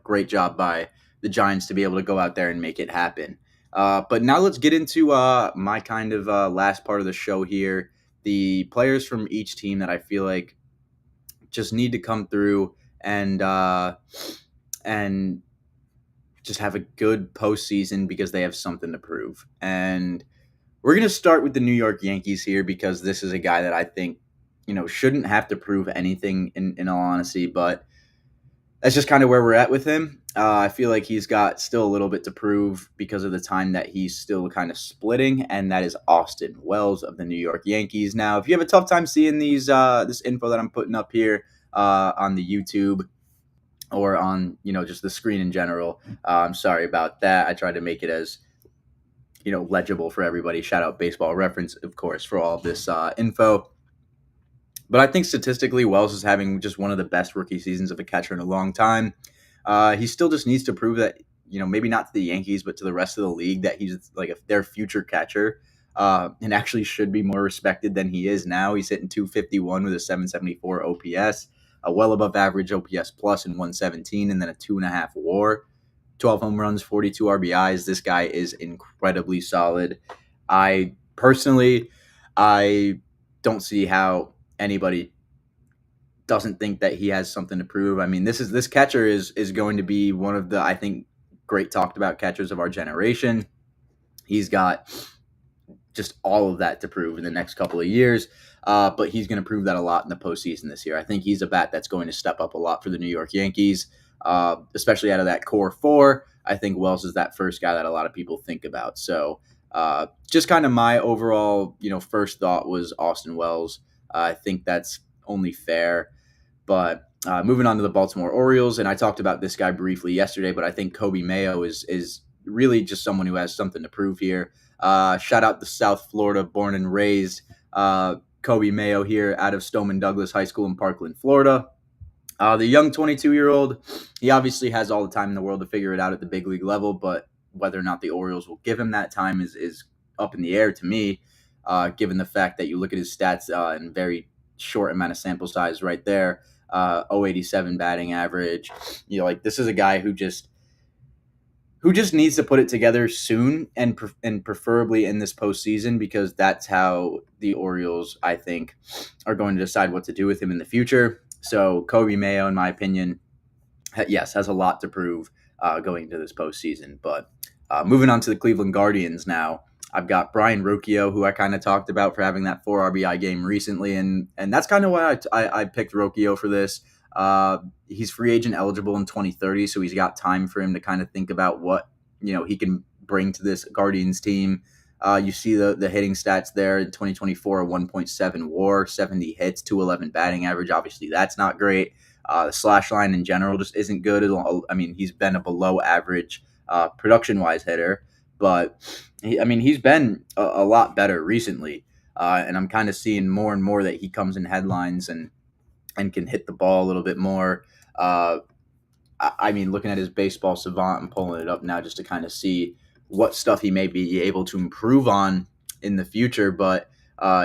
great job by the Giants to be able to go out there and make it happen. But now let's get into my kind of last part of the show here. The players from each team that I feel like just need to come through and just have a good postseason because they have something to prove. And we're going to start with the New York Yankees here because this is a guy that I think, shouldn't have to prove anything in all honesty, but that's just kind of where we're at with him. I feel like he's got still a little bit to prove because of the time that he's still kind of splitting, and that is Austin Wells of the New York Yankees. Now, if you have a tough time seeing this info that I'm putting up here on the YouTube or on just the screen in general, I'm sorry about that. I tried to make it as legible for everybody. Shout out Baseball Reference, of course, for all of this info. But I think statistically, Wells is having just one of the best rookie seasons of a catcher in a long time. He still just needs to prove that, maybe not to the Yankees, but to the rest of the league that he's like their future catcher and actually should be more respected than he is now. He's hitting 251 with a 774 OPS, a well above average OPS plus in 117, and then a 2.5 WAR, 12 home runs, 42 RBIs. This guy is incredibly solid. I don't see how anybody doesn't think that he has something to prove. I mean, this catcher is going to be one of the, I think, great talked about catchers of our generation. He's got just all of that to prove in the next couple of years, but he's going to prove that a lot in the postseason this year. I think he's a bat that's going to step up a lot for the New York Yankees, especially out of that core 4. I think Wells is that first guy that a lot of people think about. So just kind of my overall, first thought was Austin Wells. I think that's only fair. But moving on to the Baltimore Orioles, and I talked about this guy briefly yesterday, but I think Kobe Mayo is really just someone who has something to prove here. Shout out to South Florida, born and raised Kobe Mayo here out of Stoneman Douglas High School in Parkland, Florida. The young 22-year-old, he obviously has all the time in the world to figure it out at the big league level, but whether or not the Orioles will give him that time is up in the air to me, given the fact that you look at his stats in very short amount of sample size right there. 087 batting average. This is a guy who just who just needs to put it together soon and preferably in this postseason, because that's how the Orioles, I think, are going to decide what to do with him in the future. So Kobe Mayo, in my opinion, yes, has a lot to prove going into this postseason. But moving on to the Cleveland Guardians now, I've got Brian Rocchio, who I kind of talked about for having that 4 RBI game recently, and that's kind of why I picked Rocchio for this. He's free agent eligible in 2030, so he's got time for him to kind of think about what he can bring to this Guardians team. You see the hitting stats there in 2024: a 1.7 WAR, 70 hits, 211 batting average. Obviously, that's not great. The slash line in general just isn't good. I mean, he's been a below average production-wise hitter, but he's been a lot better recently. And I'm kind of seeing more and more that he comes in headlines and can hit the ball a little bit more. Looking at his baseball savant and pulling it up now just to kind of see what stuff he may be able to improve on in the future. But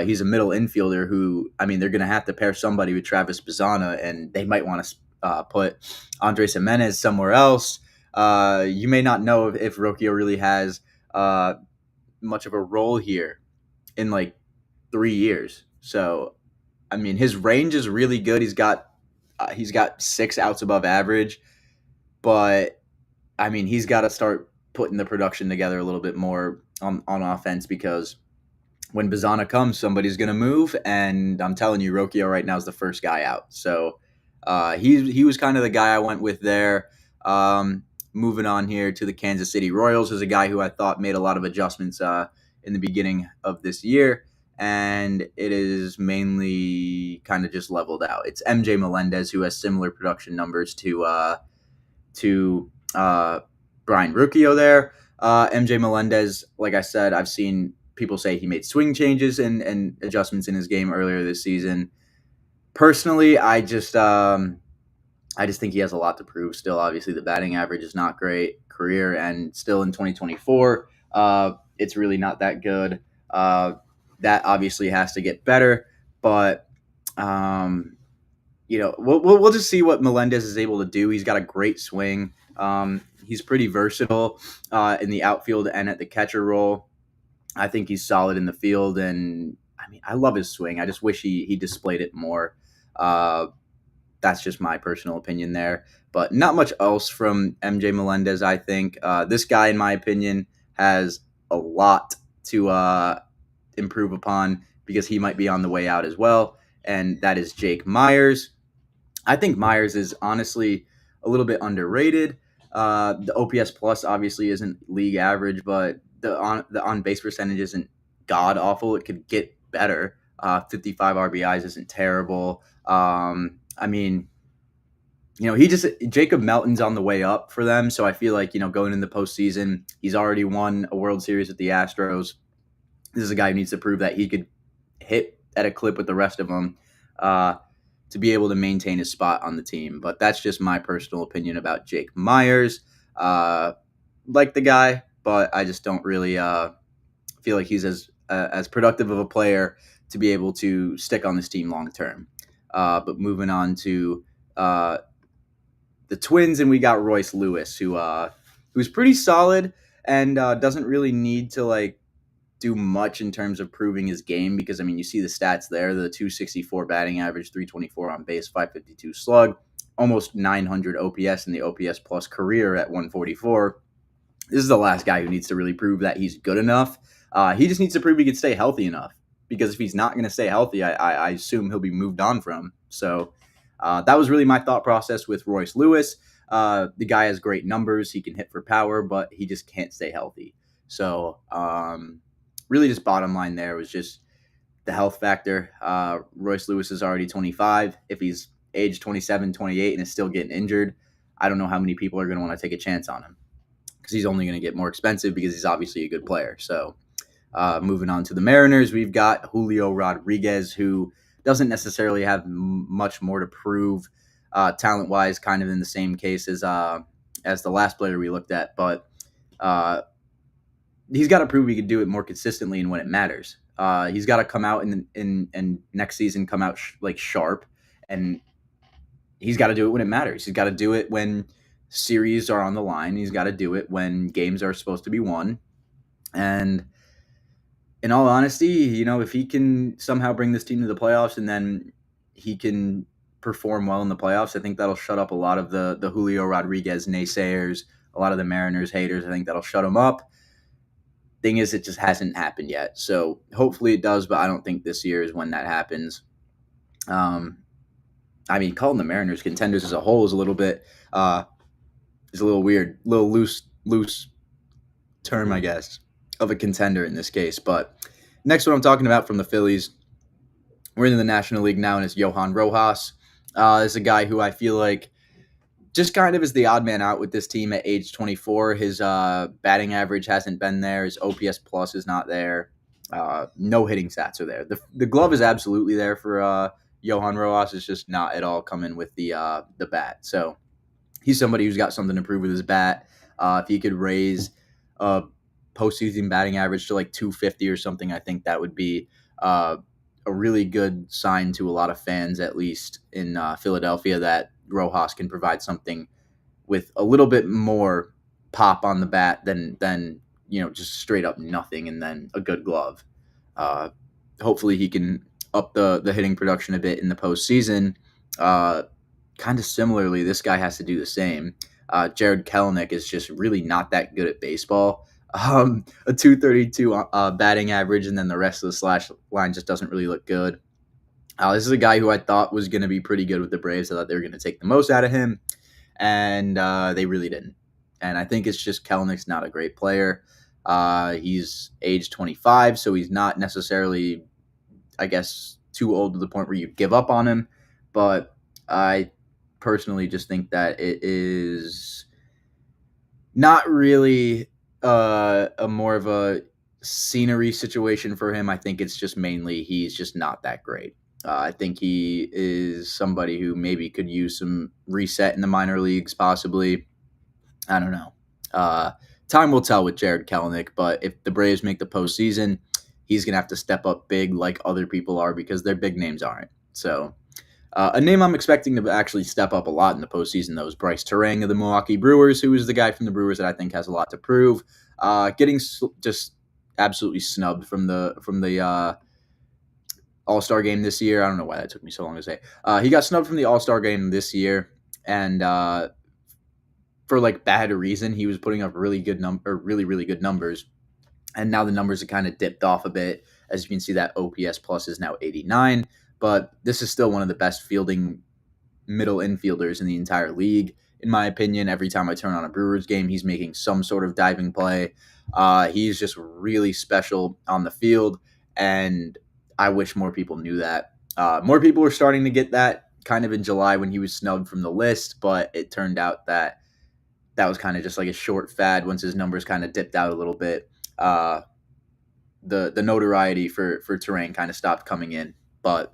he's a middle infielder who, they're going to have to pair somebody with Travis Bazzana, and they might want to put Andres Jimenez somewhere else. You may not know if Rocchio really has much of a role here in like 3 years. So, his range is really good. He's got 6 outs above average, but he's got to start putting the production together a little bit more on offense, because when Bazzana comes, somebody's going to move, and I'm telling you, Rocchio right now is the first guy out. So he was kind of the guy I went with there. Moving on here to the Kansas City Royals, is a guy who I thought made a lot of adjustments in the beginning of this year, and it is mainly kind of just leveled out. It's MJ Melendez, who has similar production numbers to Brian Rocchio there. MJ Melendez, like I said, I've seen people say he made swing changes and adjustments in his game earlier this season. Personally, I just think he has a lot to prove still. Obviously, the batting average is not great, career, and still in 2024, it's really not that good. That obviously has to get better, but we'll just see what Melendez is able to do. He's got a great swing. He's pretty versatile in the outfield and at the catcher role. I think he's solid in the field, and I love his swing. I just wish he displayed it more. That's just my personal opinion there, but not much else from MJ Melendez. I think this guy, in my opinion, has a lot to improve upon, because he might be on the way out as well, and that is Jake Myers. I think Myers is honestly a little bit underrated. The OPS plus obviously isn't league average, but the on base percentage isn't god awful. It could get better. 55 RBIs isn't terrible. Jacob Melton's on the way up for them, so I feel like going in the postseason, he's already won a World Series with the Astros. This is a guy who needs to prove that he could hit at a clip with the rest of them to be able to maintain his spot on the team. But that's just my personal opinion about Jake Myers. Like the guy, but I just don't really feel like he's as productive of a player to be able to stick on this team long term. But moving on to the Twins, and we got Royce Lewis, who's pretty solid and doesn't really need to do much in terms of proving his game, because you see the stats there: the 264 batting average, 324 on base, 552 slug, almost 900 OPS in the OPS plus career at 144. This is the last guy who needs to really prove that he's good enough. He just needs to prove he can stay healthy enough, because if he's not going to stay healthy, I assume he'll be moved on from. So that was really my thought process with Royce Lewis. The guy has great numbers. He can hit for power, but he just can't stay healthy. So really just bottom line there was just the health factor. Royce Lewis is already 25. If he's age 27, 28 and is still getting injured, I don't know how many people are going to want to take a chance on him, because he's only going to get more expensive, because he's obviously a good player. So moving on to the Mariners, we've got Julio Rodriguez, who doesn't necessarily have much more to prove talent-wise, kind of in the same case as the last player we looked at, but he's got to prove he can do it more consistently and when it matters. He's got to come out in next season, come out sharp, and he's got to do it when it matters. He's got to do it when series are on the line. He's got to do it when games are supposed to be won. And in all honesty, if he can somehow bring this team to the playoffs and then he can perform well in the playoffs, I think that'll shut up a lot of the Julio Rodriguez naysayers, a lot of the Mariners haters. I think that'll shut them up. Thing is, it just hasn't happened yet. So hopefully it does, but I don't think this year is when that happens. Calling the Mariners contenders as a whole is a little bit is a little weird, a little loose term, I guess, of a contender in this case. But next one I'm talking about from the Phillies, we're in the National League now, and it's Johan Rojas. This is a guy who I feel like just kind of is the odd man out with this team at age 24. His batting average hasn't been there. His OPS plus is not there. No hitting stats are there. The glove is absolutely there for Johan Rojas. It's just not at all coming with the bat. So he's somebody who's got something to prove with his bat. If he could raise a postseason batting average to like 250 or something, I think that would be a really good sign to a lot of fans, at least in Philadelphia, that Rojas can provide something with a little bit more pop on the bat than just straight up nothing and then a good glove. Hopefully he can up the hitting production a bit in the postseason. Kind of similarly, this guy has to do the same. Jared Kelenic is just really not that good at baseball. A 232 batting average, and then the rest of the slash line just doesn't really look good. This is a guy who I thought was going to be pretty good with the Braves. I thought they were going to take the most out of him, and they really didn't. And I think it's just Kelenic's not a great player. He's age 25, so he's not necessarily, I guess, too old to the point where you give up on him. But I personally just think that it is not really a more of a scenery situation for him. I think it's just mainly he's just not that great. I think he is somebody who maybe could use some reset in the minor leagues, possibly. I don't know. Time will tell with Jared Kelenic, but if the Braves make the postseason, he's going to have to step up big like other people are because their big names aren't. So a name I'm expecting to actually step up a lot in the postseason, though, is Bryce Terang of the Milwaukee Brewers, who is the guy from the Brewers that I think has a lot to prove. Getting just absolutely snubbed from the All-Star game this year. I don't know why that took me so long to say. He got snubbed from the All-Star game this year, and for like bad reason. He was putting up really good numbers, and now the numbers have kind of dipped off a bit. As you can see, that OPS plus is now 89, but this is still one of the best fielding middle infielders in the entire league, in my opinion. Every time I turn on a Brewers game, he's making some sort of diving play. He's just really special on the field, and I wish more people knew that. More people were starting to get that kind of in July when he was snubbed from the list, but it turned out that was kind of just like a short fad once his numbers kind of dipped out a little bit. The notoriety for Terang kind of stopped coming in. But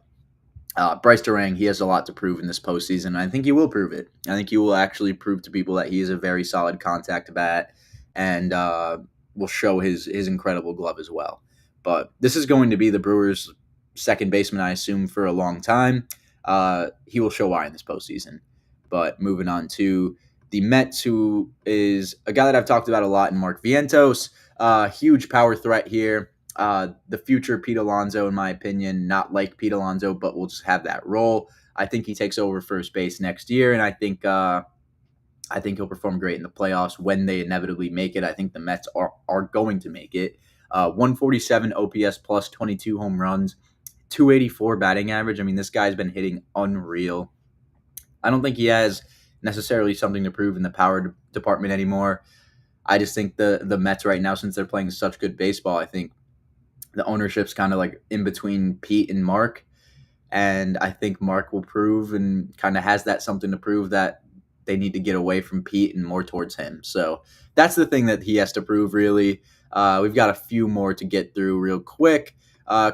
Bryce Terang, he has a lot to prove in this postseason, and I think he will prove it. I think he will actually prove to people that he is a very solid contact bat and will show his incredible glove as well. But this is going to be the Brewers' second baseman, I assume, for a long time. He will show why in this postseason. But moving on to the Mets, who is a guy that I've talked about a lot, in Mark Vientos. Huge power threat here. The future Pete Alonso, in my opinion, not like Pete Alonso, but will just have that role. I think he takes over first base next year, and I think he'll perform great in the playoffs when they inevitably make it. I think the Mets are going to make it. 147 OPS plus, 22 home runs, 284 batting average. I mean, this guy's been hitting unreal. I don't think he has necessarily something to prove in the power department anymore. I just think the Mets right now, since they're playing such good baseball, I think the ownership's kind of like in between Pete and Mark. And I think Mark will prove and kind of has that something to prove that they need to get away from Pete and more towards him. So that's the thing that he has to prove, really. We've got a few more to get through real quick.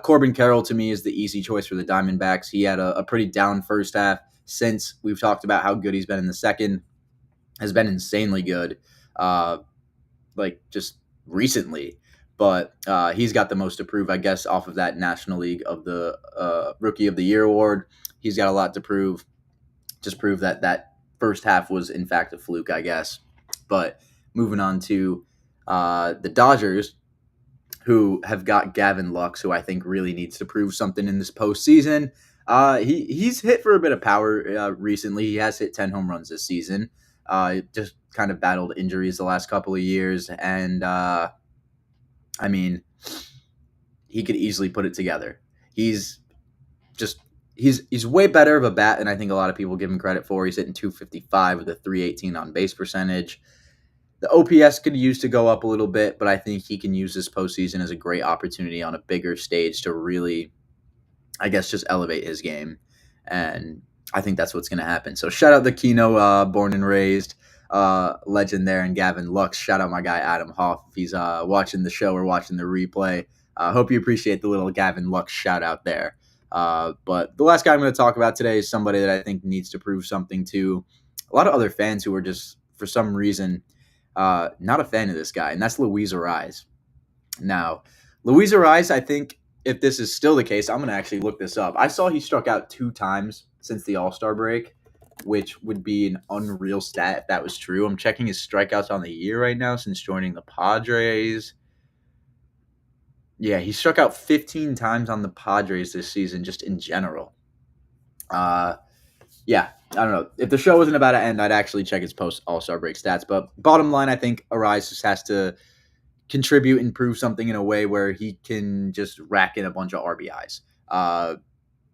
Corbin Carroll, to me, is the easy choice for the Diamondbacks. He had a pretty down first half. Since we've talked about how good he's been in the second, has been insanely good, like just recently. But he's got the most to prove, I guess, off of that National League of the Rookie of the Year award. He's got a lot to prove. Just prove that first half was in fact a fluke, I guess. But moving on to the Dodgers, who have got Gavin Lux, who I think really needs to prove something in this postseason. He's hit for a bit of power recently. He has hit 10 home runs this season. Just kind of battled injuries the last couple of years, and I mean, he could easily put it together. He's just he's way better of a bat than I think a lot of people give him credit for. He's hitting 255 with a 318 on base percentage. The OPS could use to go up a little bit, but I think he can use this postseason as a great opportunity on a bigger stage to really, I guess, just elevate his game. And I think that's what's going to happen. So shout out the Keno, born and raised legend there, and Gavin Lux. Shout out my guy Adam Hoff if he's watching the show or watching the replay. Hope you appreciate the little Gavin Lux shout out there. But the last guy I'm going to talk about today is somebody that I think needs to prove something to a lot of other fans who are just, for some reason, not a fan of this guy, and that's Luis Arraez. Now, Luis Arraez, I think if this is still the case, I'm going to actually look this up. I saw he struck out 2 times since the All-Star break, which would be an unreal stat if that was true. I'm checking his strikeouts on the year right now since joining the Padres. Yeah, he struck out 15 times on the Padres this season, just in general. Yeah, I don't know. If the show wasn't about to end, I'd actually check his post All-Star break stats. But bottom line, I think Arraez just has to contribute and prove something in a way where he can just rack in a bunch of RBIs.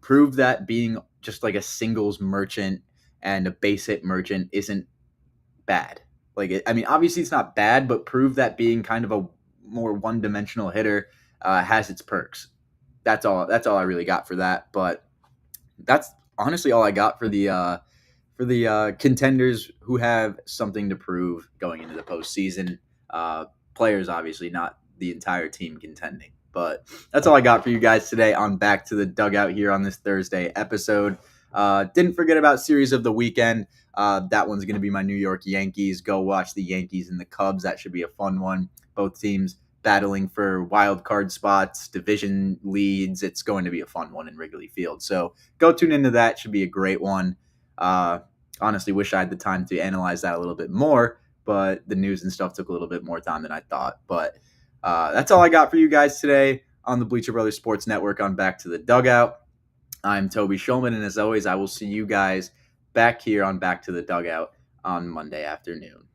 Prove that being just like a singles merchant and a base hit merchant isn't bad. Obviously it's not bad, but prove that being kind of a more one-dimensional hitter has its perks. That's all I really got for that. But that's honestly all I got for the contenders who have something to prove going into the postseason. Players, obviously, not the entire team contending. But that's all I got for you guys today on Back to the Dugout here on this Thursday episode. Didn't forget about Series of the Weekend. That one's going to be my New York Yankees. Go watch the Yankees and the Cubs. That should be a fun one. Both teams battling for wild card spots, division leads. It's going to be a fun one in Wrigley Field. So go tune into that. Should be a great one. Honestly, wish I had the time to analyze that a little bit more, but the news and stuff took a little bit more time than I thought. But that's all I got for you guys today on the Bleacher Brothers Sports Network on Back to the Dugout. I'm Toby Schulman, and as always, I will see you guys back here on Back to the Dugout on Monday afternoon.